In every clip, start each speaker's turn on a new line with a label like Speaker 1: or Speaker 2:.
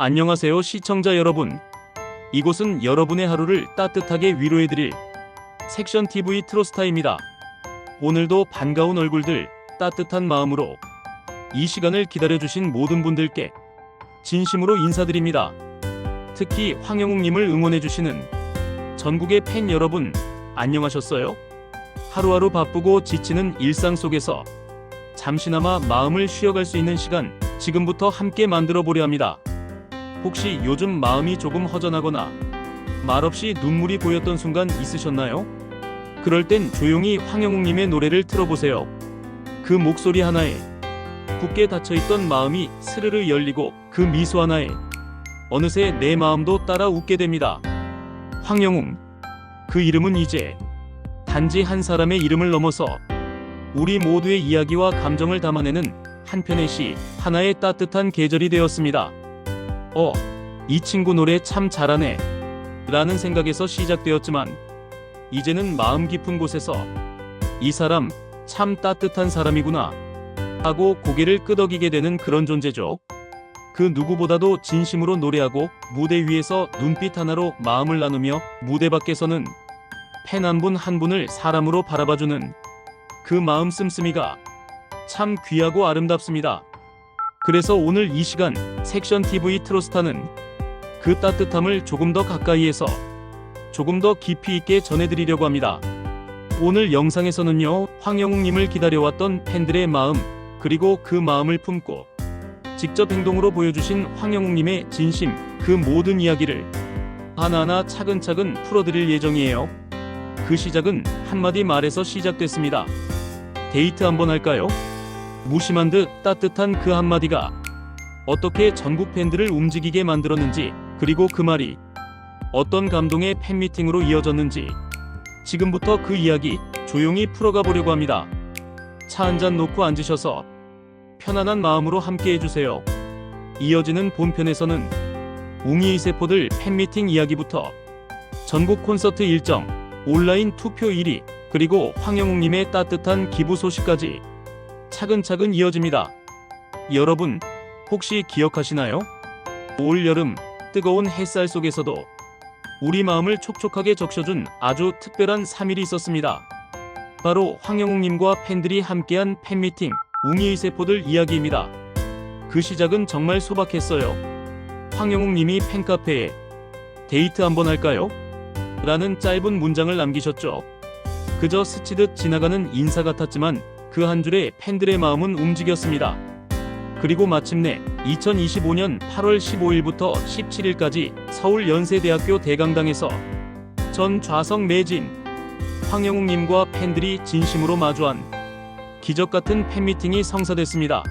Speaker 1: 안녕하세요 시청자 여러분. 이곳은 여러분의 하루를 따뜻하게 위로해드릴 섹션TV 트로스타입니다. 오늘도 반가운 얼굴들, 따뜻한 마음으로 이 시간을 기다려주신 모든 분들께 진심으로 인사드립니다. 특히 황영웅님을 응원해주시는 전국의 팬 여러분, 안녕하셨어요? 하루하루 바쁘고 지치는 일상 속에서 잠시나마 마음을 쉬어갈 수 있는 시간, 지금부터 함께 만들어 보려 합니다. 혹시 요즘 마음이 조금 허전하거나 말없이 눈물이 고였던 순간 있으셨나요? 그럴 땐 조용히 황영웅님의 노래를 틀어보세요. 그 목소리 하나에 굳게 닫혀있던 마음이 스르르 열리고 그 미소 하나에 어느새 내 마음도 따라 웃게 됩니다. 황영웅, 그 이름은 이제 단지 한 사람의 이름을 넘어서 우리 모두의 이야기와 감정을 담아내는 한 편의 시, 하나의 따뜻한 계절이 되었습니다. 이 친구 노래 참 잘하네 라는 생각에서 시작되었지만 이제는 마음 깊은 곳에서 이 사람 참 따뜻한 사람이구나 하고 고개를 끄덕이게 되는 그런 존재죠. 그 누구보다도 진심으로 노래하고 무대 위에서 눈빛 하나로 마음을 나누며 무대 밖에서는 팬 한 분 한 분을 사람으로 바라봐주는 그 마음 씀씀이가 참 귀하고 아름답습니다. 그래서 오늘 이 시간 섹션TV 트로스타는 그 따뜻함을 조금 더 가까이에서 조금 더 깊이 있게 전해드리려고 합니다. 오늘 영상에서는요, 황영웅님을 기다려왔던 팬들의 마음, 그리고 그 마음을 품고 직접 행동으로 보여주신 황영웅님의 진심, 그 모든 이야기를 하나하나 차근차근 풀어드릴 예정이에요. 그 시작은 한마디 말에서 시작됐습니다. 데이트 한번 할까요? 무심한 듯 따뜻한 그 한마디가 어떻게 전국 팬들을 움직이게 만들었는지, 그리고 그 말이 어떤 감동의 팬미팅으로 이어졌는지 지금부터 그 이야기 조용히 풀어가 보려고 합니다. 차 한잔 놓고 앉으셔서 편안한 마음으로 함께 해주세요. 이어지는 본편에서는 웅이의 세포들 팬미팅 이야기부터 전국 콘서트 일정, 온라인 투표 1위, 그리고 황영웅님의 따뜻한 기부 소식까지 차근차근 이어집니다. 여러분, 혹시 기억하시나요? 올 여름 뜨거운 햇살 속에서도 우리 마음을 촉촉하게 적셔준 아주 특별한 3일이 있었습니다. 바로 황영웅님과 팬들이 함께한 팬미팅 웅이의 세포들 이야기입니다. 그 시작은 정말 소박했어요. 황영웅님이 팬카페에 데이트 한번 할까요? 라는 짧은 문장을 남기셨죠. 그저 스치듯 지나가는 인사 같았지만 그 한 줄에 팬들의 마음은 움직였습니다. 그리고 마침내 2025년 8월 15일부터 17일까지 서울연세대학교 대강당에서 전 좌석 매진 황영웅님과 팬들이 진심으로 마주한 기적같은 팬미팅이 성사됐습니다.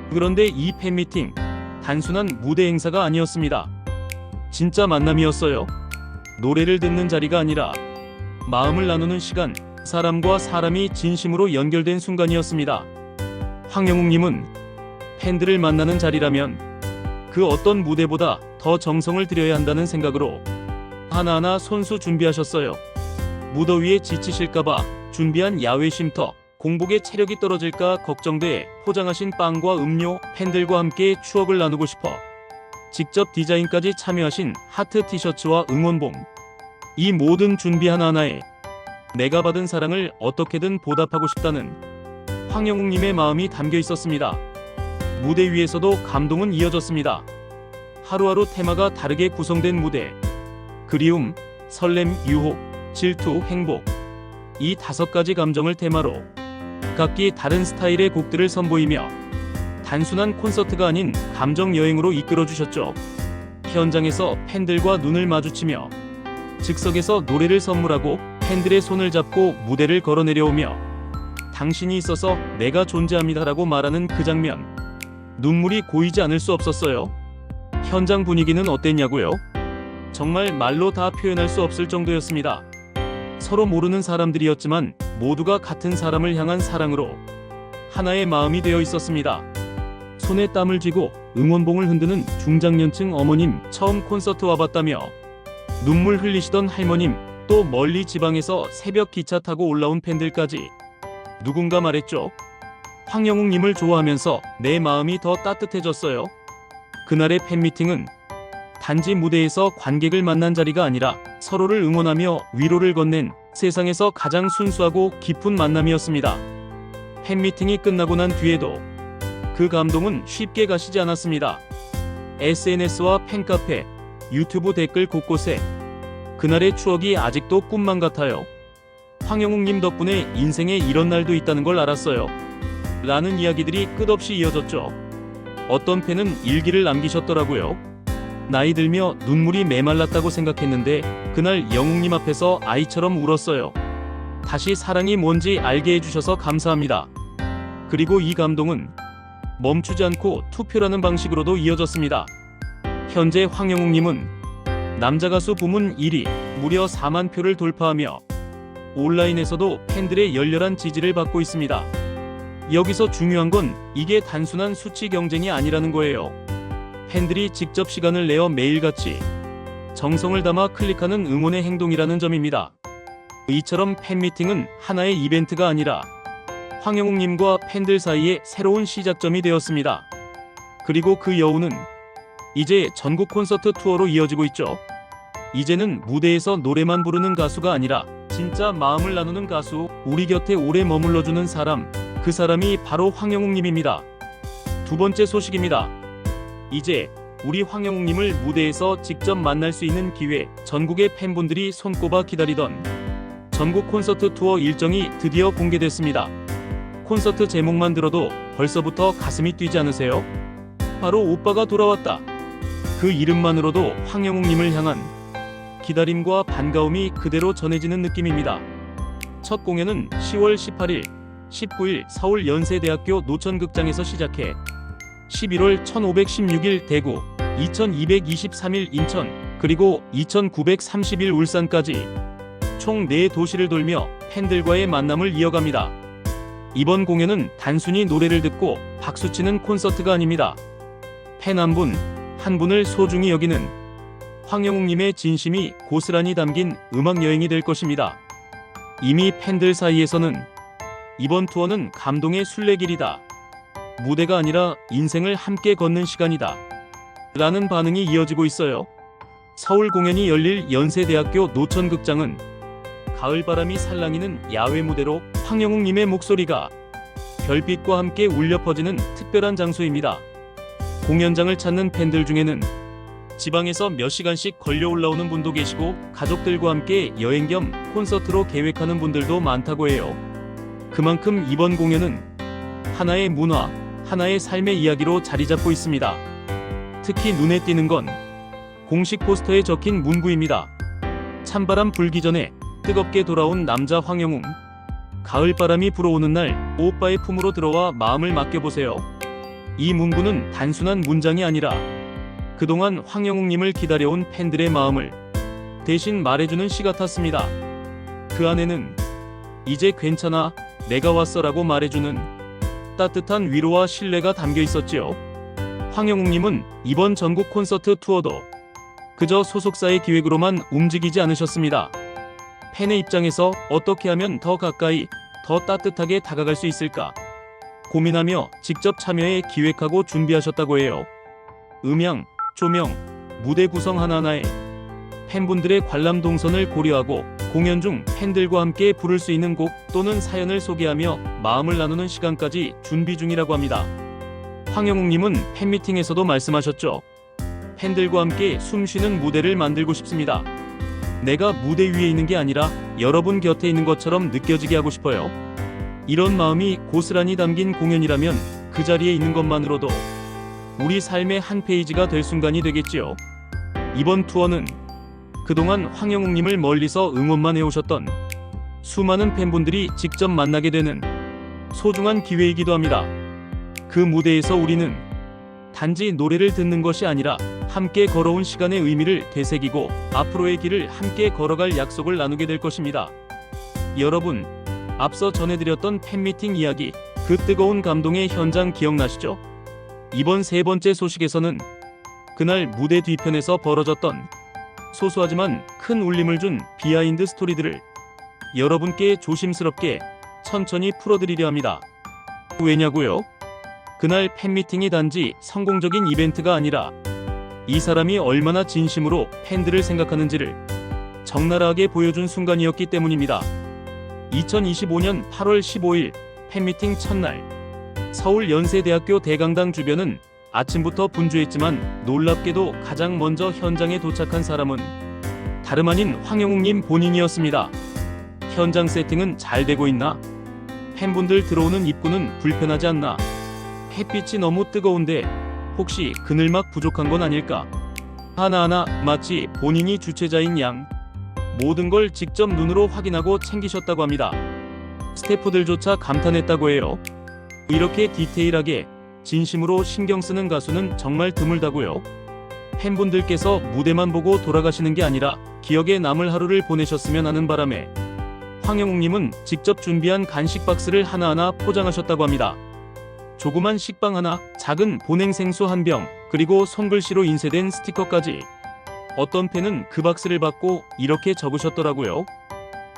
Speaker 1: 그런데 이 팬미팅 단순한 무대 행사가 아니었습니다. 진짜 만남이었어요. 노래를 듣는 자리가 아니라 마음을 나누는 시간, 사람과 사람이 진심으로 연결된 순간이었습니다. 황영웅님은 팬들을 만나는 자리라면 그 어떤 무대보다 더 정성을 들여야 한다는 생각으로 하나하나 손수 준비하셨어요. 무더위에 지치실까봐 준비한 야외 쉼터, 공복에 체력이 떨어질까 걱정돼 포장하신 빵과 음료, 팬들과 함께 추억을 나누고 싶어 직접 디자인까지 참여하신 하트 티셔츠와 응원봉, 이 모든 준비 하나하나에 내가 받은 사랑을 어떻게든 보답하고 싶다는 황영웅님의 마음이 담겨 있었습니다. 무대 위에서도 감동은 이어졌습니다. 하루하루 테마가 다르게 구성된 무대, 그리움, 설렘, 유혹, 질투, 행복, 이 5가지 감정을 테마로 각기 다른 스타일의 곡들을 선보이며 단순한 콘서트가 아닌 감정 여행으로 이끌어 주셨죠. 현장에서 팬들과 눈을 마주치며 즉석에서 노래를 선물하고 팬들의 손을 잡고 무대를 걸어 내려오며 당신이 있어서 내가 존재합니다라고 말하는 그 장면, 눈물이 고이지 않을 수 없었어요. 현장 분위기는 어땠냐고요? 정말 말로 다 표현할 수 없을 정도였습니다. 서로 모르는 사람들이었지만 모두가 같은 사람을 향한 사랑으로 하나의 마음이 되어 있었습니다. 손에 땀을 쥐고 응원봉을 흔드는 중장년층 어머님, 처음 콘서트 와봤다며 눈물 흘리시던 할머님, 또 멀리 지방에서 새벽 기차 타고 올라온 팬들까지 누군가 말했죠. 황영웅님을 좋아하면서 내 마음이 더 따뜻해졌어요. 그날의 팬미팅은 단지 무대에서 관객을 만난 자리가 아니라 서로를 응원하며 위로를 건넨 세상에서 가장 순수하고 깊은 만남이었습니다. 팬미팅이 끝나고 난 뒤에도 그 감동은 쉽게 가시지 않았습니다. SNS와 팬카페, 유튜브 댓글 곳곳에 그날의 추억이 아직도 꿈만 같아요. 황영웅님 덕분에 인생에 이런 날도 있다는 걸 알았어요. 라는 이야기들이 끝없이 이어졌죠. 어떤 팬은 일기를 남기셨더라고요. 나이 들며 눈물이 메말랐다고 생각했는데 그날 영웅님 앞에서 아이처럼 울었어요. 다시 사랑이 뭔지 알게 해주셔서 감사합니다. 그리고 이 감동은 멈추지 않고 투표라는 방식으로도 이어졌습니다. 현재 황영웅님은 남자 가수 부문 1위, 무려 4만 표를 돌파하며 온라인에서도 팬들의 열렬한 지지를 받고 있습니다. 여기서 중요한 건 이게 단순한 수치 경쟁이 아니라는 거예요. 팬들이 직접 시간을 내어 매일같이 정성을 담아 클릭하는 응원의 행동이라는 점입니다. 이처럼 팬미팅은 하나의 이벤트가 아니라 황영웅님과 팬들 사이의 새로운 시작점이 되었습니다. 그리고 그 여운은 이제 전국 콘서트 투어로 이어지고 있죠. 이제는 무대에서 노래만 부르는 가수가 아니라 진짜 마음을 나누는 가수, 우리 곁에 오래 머물러주는 사람, 그 사람이 바로 황영웅님입니다. 두 번째 소식입니다. 이제 우리 황영웅님을 무대에서 직접 만날 수 있는 기회, 전국의 팬분들이 손꼽아 기다리던 전국 콘서트 투어 일정이 드디어 공개됐습니다. 콘서트 제목만 들어도 벌써부터 가슴이 뛰지 않으세요? 바로 오빠가 돌아왔다. 그 이름만으로도 황영웅님을 향한 기다림과 반가움이 그대로 전해지는 느낌입니다. 첫 공연은 10월 18일, 19일 서울 연세대학교 노천극장에서 시작해 11월 1516일 대구, 2223일 인천, 그리고 2930일 울산까지 총 4도시를 돌며 팬들과의 만남을 이어갑니다. 이번 공연은 단순히 노래를 듣고 박수치는 콘서트가 아닙니다. 팬 한 분, 한 분을 소중히 여기는 황영웅님의 진심이 고스란히 담긴 음악 여행이 될 것입니다. 이미 팬들 사이에서는 이번 투어는 감동의 순례길이다. 무대가 아니라 인생을 함께 걷는 시간이다. 라는 반응이 이어지고 있어요. 서울 공연이 열릴 연세대학교 노천극장은 가을바람이 살랑이는 야외 무대로 황영웅님의 목소리가 별빛과 함께 울려 퍼지는 특별한 장소입니다. 공연장을 찾는 팬들 중에는 지방에서 몇 시간씩 걸려 올라오는 분도 계시고 가족들과 함께 여행 겸 콘서트로 계획하는 분들도 많다고 해요. 그만큼 이번 공연은 하나의 문화, 하나의 삶의 이야기로 자리 잡고 있습니다. 특히 눈에 띄는 건 공식 포스터에 적힌 문구입니다. 찬바람 불기 전에 뜨겁게 돌아온 남자 황영웅. 가을바람이 불어오는 날 오빠의 품으로 들어와 마음을 맡겨보세요. 이 문구는 단순한 문장이 아니라 그동안 황영웅님을 기다려온 팬들의 마음을 대신 말해주는 시 같았습니다. 그 안에는 이제 괜찮아, 내가 왔어라고 말해주는 따뜻한 위로와 신뢰가 담겨 있었지요. 황영웅님은 이번 전국 콘서트 투어도 그저 소속사의 기획으로만 움직이지 않으셨습니다. 팬의 입장에서 어떻게 하면 더 가까이, 더 따뜻하게 다가갈 수 있을까 고민하며 직접 참여해 기획하고 준비하셨다고 해요. 음향, 조명, 무대 구성 하나하나에 팬분들의 관람 동선을 고려하고 공연 중 팬들과 함께 부를 수 있는 곡 또는 사연을 소개하며 마음을 나누는 시간까지 준비 중이라고 합니다. 황영웅님은 팬미팅에서도 말씀하셨죠. 팬들과 함께 숨쉬는 무대를 만들고 싶습니다. 내가 무대 위에 있는 게 아니라 여러분 곁에 있는 것처럼 느껴지게 하고 싶어요. 이런 마음이 고스란히 담긴 공연이라면 그 자리에 있는 것만으로도 우리 삶의 한 페이지가 될 순간이 되겠지요. 이번 투어는 그동안 황영웅님을 멀리서 응원만 해오셨던 수많은 팬분들이 직접 만나게 되는 소중한 기회이기도 합니다. 그 무대에서 우리는 단지 노래를 듣는 것이 아니라 함께 걸어온 시간의 의미를 되새기고 앞으로의 길을 함께 걸어갈 약속을 나누게 될 것입니다. 여러분, 앞서 전해드렸던 팬미팅 이야기, 그 뜨거운 감동의 현장 기억나시죠? 이번 세 번째 소식에서는 그날 무대 뒤편에서 벌어졌던 소소하지만 큰 울림을 준 비하인드 스토리들을 여러분께 조심스럽게 천천히 풀어드리려 합니다. 왜냐고요? 그날 팬미팅이 단지 성공적인 이벤트가 아니라 이 사람이 얼마나 진심으로 팬들을 생각하는지를 적나라하게 보여준 순간이었기 때문입니다. 2025년 8월 15일 팬미팅 첫날, 서울 연세대학교 대강당 주변은 아침부터 분주했지만 놀랍게도 가장 먼저 현장에 도착한 사람은 다름 아닌 황영웅님 본인이었습니다. 현장 세팅은 잘 되고 있나? 팬분들 들어오는 입구는 불편하지 않나? 햇빛이 너무 뜨거운데 혹시 그늘막 부족한 건 아닐까? 하나하나 마치 본인이 주최자인 양 모든 걸 직접 눈으로 확인하고 챙기셨다고 합니다. 스태프들조차 감탄했다고 해요. 이렇게 디테일하게 진심으로 신경 쓰는 가수는 정말 드물다고요. 팬분들께서 무대만 보고 돌아가시는 게 아니라 기억에 남을 하루를 보내셨으면 하는 바람에 황영웅님은 직접 준비한 간식 박스를 하나하나 포장하셨다고 합니다. 조그만 식빵 하나, 작은 보냉생수 한 병, 그리고 손글씨로 인쇄된 스티커까지. 어떤 팬은 그 박스를 받고 이렇게 적으셨더라고요.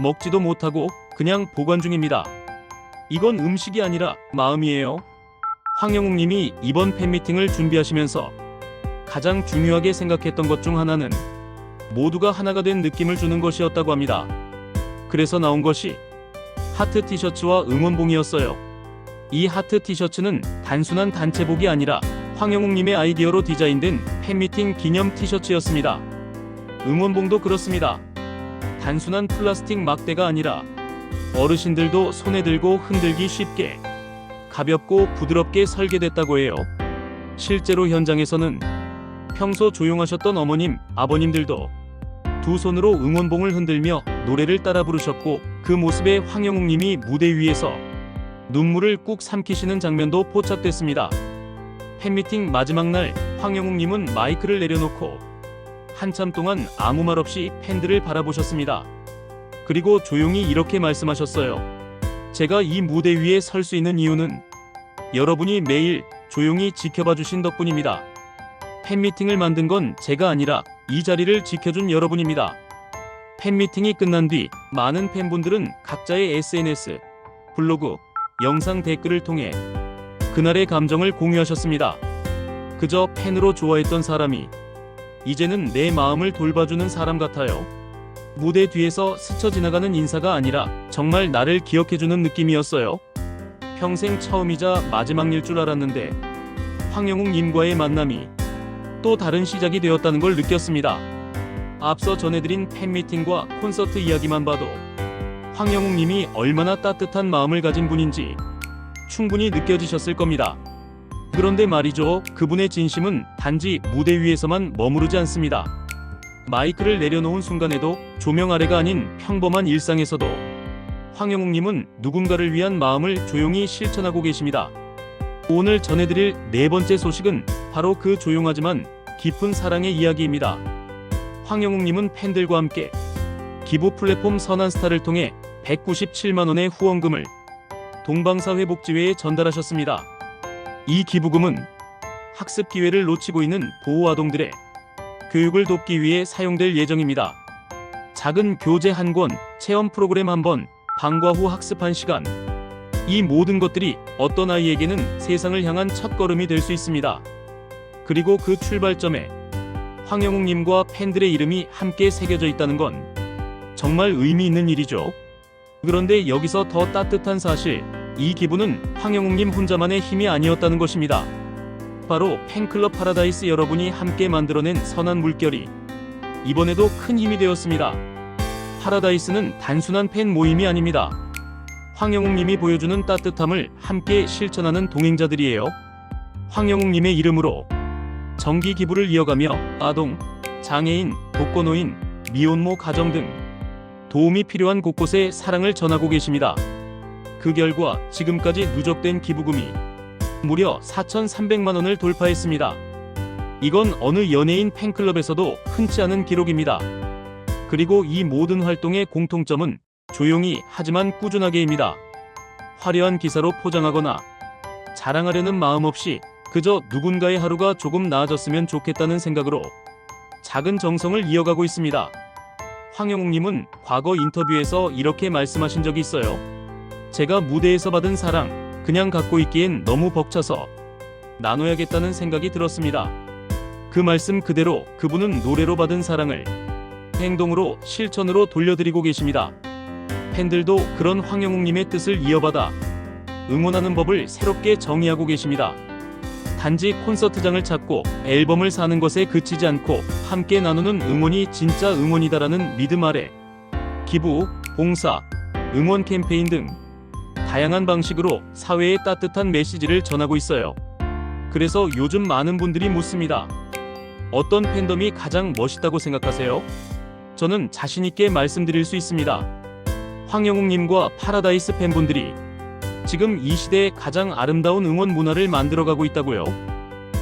Speaker 1: 먹지도 못하고 그냥 보관 중입니다. 이건 음식이 아니라 마음이에요. 황영웅님이 이번 팬미팅을 준비하시면서 가장 중요하게 생각했던 것 중 하나는 모두가 하나가 된 느낌을 주는 것이었다고 합니다. 그래서 나온 것이 하트 티셔츠와 응원봉이었어요. 이 하트 티셔츠는 단순한 단체복이 아니라 황영웅님의 아이디어로 디자인된 팬미팅 기념 티셔츠였습니다. 응원봉도 그렇습니다. 단순한 플라스틱 막대가 아니라 어르신들도 손에 들고 흔들기 쉽게 가볍고 부드럽게 설계됐다고 해요. 실제로 현장에서는 평소 조용하셨던 어머님, 아버님들도 두 손으로 응원봉을 흔들며 노래를 따라 부르셨고, 그 모습에 황영웅님이 무대 위에서 눈물을 꾹 삼키시는 장면도 포착됐습니다. 팬미팅 마지막 날 황영웅님은 마이크를 내려놓고 한참 동안 아무 말 없이 팬들을 바라보셨습니다. 그리고 조용히 이렇게 말씀하셨어요. 제가 이 무대 위에 설 수 있는 이유는 여러분이 매일 조용히 지켜봐 주신 덕분입니다. 팬미팅을 만든 건 제가 아니라 이 자리를 지켜준 여러분입니다. 팬미팅이 끝난 뒤 많은 팬분들은 각자의 SNS, 블로그, 영상 댓글을 통해 그날의 감정을 공유하셨습니다. 그저 팬으로 좋아했던 사람이 이제는 내 마음을 돌봐주는 사람 같아요. 무대 뒤에서 스쳐 지나가는 인사가 아니라 정말 나를 기억해주는 느낌이었어요. 평생 처음이자 마지막일 줄 알았는데 황영웅님과의 만남이 또 다른 시작이 되었다는 걸 느꼈습니다. 앞서 전해드린 팬미팅과 콘서트 이야기만 봐도 황영웅님이 얼마나 따뜻한 마음을 가진 분인지 충분히 느껴지셨을 겁니다. 그런데 말이죠, 그분의 진심은 단지 무대 위에서만 머무르지 않습니다. 마이크를 내려놓은 순간에도, 조명 아래가 아닌 평범한 일상에서도 황영웅님은 누군가를 위한 마음을 조용히 실천하고 계십니다. 오늘 전해드릴 네 번째 소식은 바로 그 조용하지만 깊은 사랑의 이야기입니다. 황영웅님은 팬들과 함께 기부 플랫폼 선한스타를 통해 197만원의 후원금을 동방사회복지회에 전달하셨습니다. 이 기부금은 학습 기회를 놓치고 있는 보호아동들의 교육을 돕기 위해 사용될 예정입니다. 작은 교재 한 권, 체험 프로그램 한 번, 방과 후 학습 1시간. 이 모든 것들이 어떤 아이에게는 세상을 향한 첫걸음이 될 수 있습니다. 그리고 그 출발점에 황영웅님과 팬들의 이름이 함께 새겨져 있다는 건 정말 의미 있는 일이죠. 그런데 여기서 더 따뜻한 사실, 이 기부는 황영웅님 혼자만의 힘이 아니었다는 것입니다. 바로 팬클럽 파라다이스 여러분이 함께 만들어낸 선한 물결이 이번에도 큰 힘이 되었습니다. 파라다이스는 단순한 팬 모임이 아닙니다. 황영웅님이 보여주는 따뜻함을 함께 실천하는 동행자들이에요. 황영웅님의 이름으로 정기 기부를 이어가며 아동, 장애인, 독거노인, 미혼모 가정 등 도움이 필요한 곳곳에 사랑을 전하고 계십니다. 그 결과 지금까지 누적된 기부금이 무려 4,300만원을 돌파했습니다. 이건 어느 연예인 팬클럽에서도 흔치 않은 기록입니다. 그리고 이 모든 활동의 공통점은 조용히 하지만 꾸준하게입니다. 화려한 기사로 포장하거나 자랑하려는 마음 없이 그저 누군가의 하루가 조금 나아졌으면 좋겠다는 생각으로 작은 정성을 이어가고 있습니다. 황영웅님은 과거 인터뷰에서 이렇게 말씀하신 적이 있어요. 제가 무대에서 받은 사랑, 그냥 갖고 있기엔 너무 벅차서 나눠야겠다는 생각이 들었습니다. 그 말씀 그대로 그분은 노래로 받은 사랑을 행동으로 실천으로 돌려드리고 계십니다. 팬들도 그런 황영웅님의 뜻을 이어받아 응원하는 법을 새롭게 정의하고 계십니다. 단지 콘서트장을 찾고 앨범을 사는 것에 그치지 않고 함께 나누는 응원이 진짜 응원이다라는 믿음 아래 기부, 봉사, 응원 캠페인 등 다양한 방식으로 사회에 따뜻한 메시지를 전하고 있어요. 그래서 요즘 많은 분들이 묻습니다. 어떤 팬덤이 가장 멋있다고 생각하세요? 저는 자신있게 말씀드릴 수 있습니다. 황영웅님과 파라다이스 팬분들이 지금 이 시대에 가장 아름다운 응원 문화를 만들어가고 있다고요.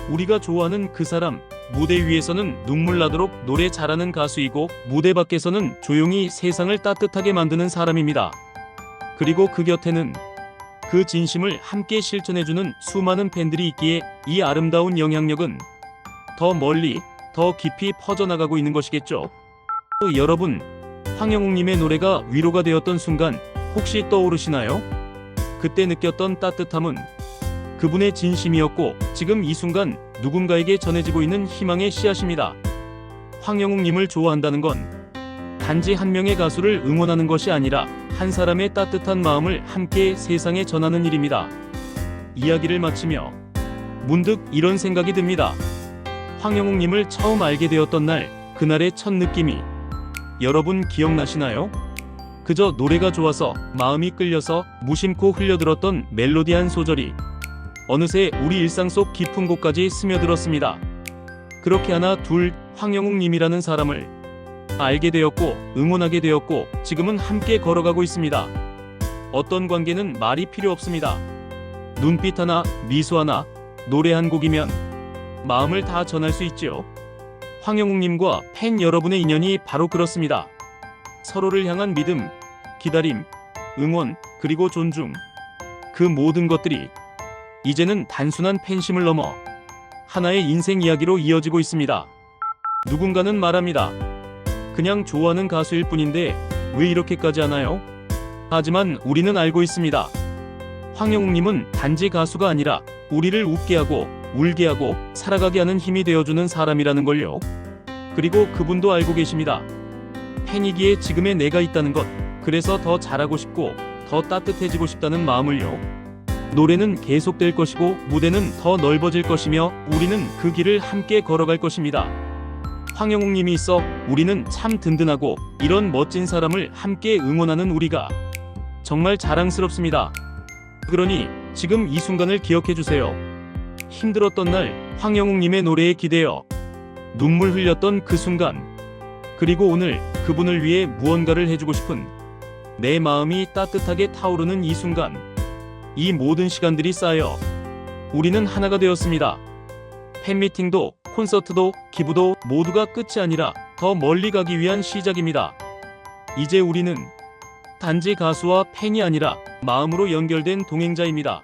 Speaker 1: 우리가 좋아하는 그 사람, 무대 위에서는 눈물 나도록 노래 잘하는 가수이고 무대 밖에서는 조용히 세상을 따뜻하게 만드는 사람입니다. 그리고 그 곁에는 그 진심을 함께 실천해주는 수많은 팬들이 있기에 이 아름다운 영향력은 더 멀리, 더 깊이 퍼져나가고 있는 것이겠죠. 여러분, 황영웅님의 노래가 위로가 되었던 순간 혹시 떠오르시나요? 그때 느꼈던 따뜻함은 그분의 진심이었고 지금 이 순간 누군가에게 전해지고 있는 희망의 씨앗입니다. 황영웅님을 좋아한다는 건 단지 한 명의 가수를 응원하는 것이 아니라 한 사람의 따뜻한 마음을 함께 세상에 전하는 일입니다. 이야기를 마치며 문득 이런 생각이 듭니다. 황영웅님을 처음 알게 되었던 날, 그날의 첫 느낌이 여러분 기억나시나요? 그저 노래가 좋아서 마음이 끌려서 무심코 흘려들었던 멜로디한 소절이 어느새 우리 일상 속 깊은 곳까지 스며들었습니다. 그렇게 하나 둘 황영웅님이라는 사람을 알게 되었고 응원하게 되었고 지금은 함께 걸어가고 있습니다. 어떤 관계는 말이 필요 없습니다. 눈빛 하나, 미소 하나, 노래 한 곡이면 마음을 다 전할 수 있지요. 황영웅님과 팬 여러분의 인연이 바로 그렇습니다. 서로를 향한 믿음, 기다림, 응원, 그리고 존중. 그 모든 것들이 이제는 단순한 팬심을 넘어 하나의 인생 이야기로 이어지고 있습니다. 누군가는 말합니다. 그냥 좋아하는 가수일 뿐인데 왜 이렇게까지 하나요? 하지만 우리는 알고 있습니다. 황영웅님은 단지 가수가 아니라 우리를 웃게 하고 울게 하고 살아가게 하는 힘이 되어주는 사람이라는 걸요. 그리고 그분도 알고 계십니다. 팬이기에 지금의 내가 있다는 것, 그래서 더 잘하고 싶고 더 따뜻해지고 싶다는 마음을요. 노래는 계속될 것이고 무대는 더 넓어질 것이며 우리는 그 길을 함께 걸어갈 것입니다. 황영웅님이 있어 우리는 참 든든하고 이런 멋진 사람을 함께 응원하는 우리가 정말 자랑스럽습니다. 그러니 지금 이 순간을 기억해주세요. 힘들었던 날 황영웅님의 노래에 기대어 눈물 흘렸던 그 순간, 그리고 오늘 그분을 위해 무언가를 해주고 싶은 내 마음이 따뜻하게 타오르는 이 순간, 이 모든 시간들이 쌓여 우리는 하나가 되었습니다. 팬미팅도 콘서트도 기부도 모두가 끝이 아니라 더 멀리 가기 위한 시작입니다. 이제 우리는 단지 가수와 팬이 아니라 마음으로 연결된 동행자입니다.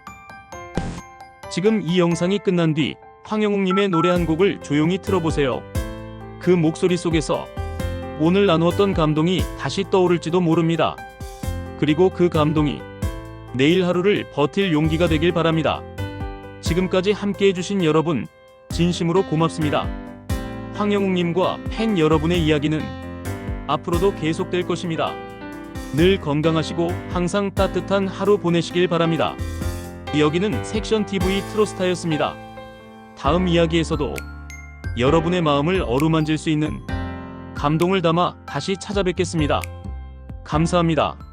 Speaker 1: 지금 이 영상이 끝난 뒤 황영웅님의 노래 한 곡을 조용히 틀어보세요. 그 목소리 속에서 오늘 나누었던 감동이 다시 떠오를지도 모릅니다. 그리고 그 감동이 내일 하루를 버틸 용기가 되길 바랍니다. 지금까지 함께 해주신 여러분, 진심으로 고맙습니다. 황영웅님과 팬 여러분의 이야기는 앞으로도 계속될 것입니다. 늘 건강하시고 항상 따뜻한 하루 보내시길 바랍니다. 여기는 섹션TV 트로스타였습니다. 다음 이야기에서도 여러분의 마음을 어루만질 수 있는 감동을 담아 다시 찾아뵙겠습니다. 감사합니다.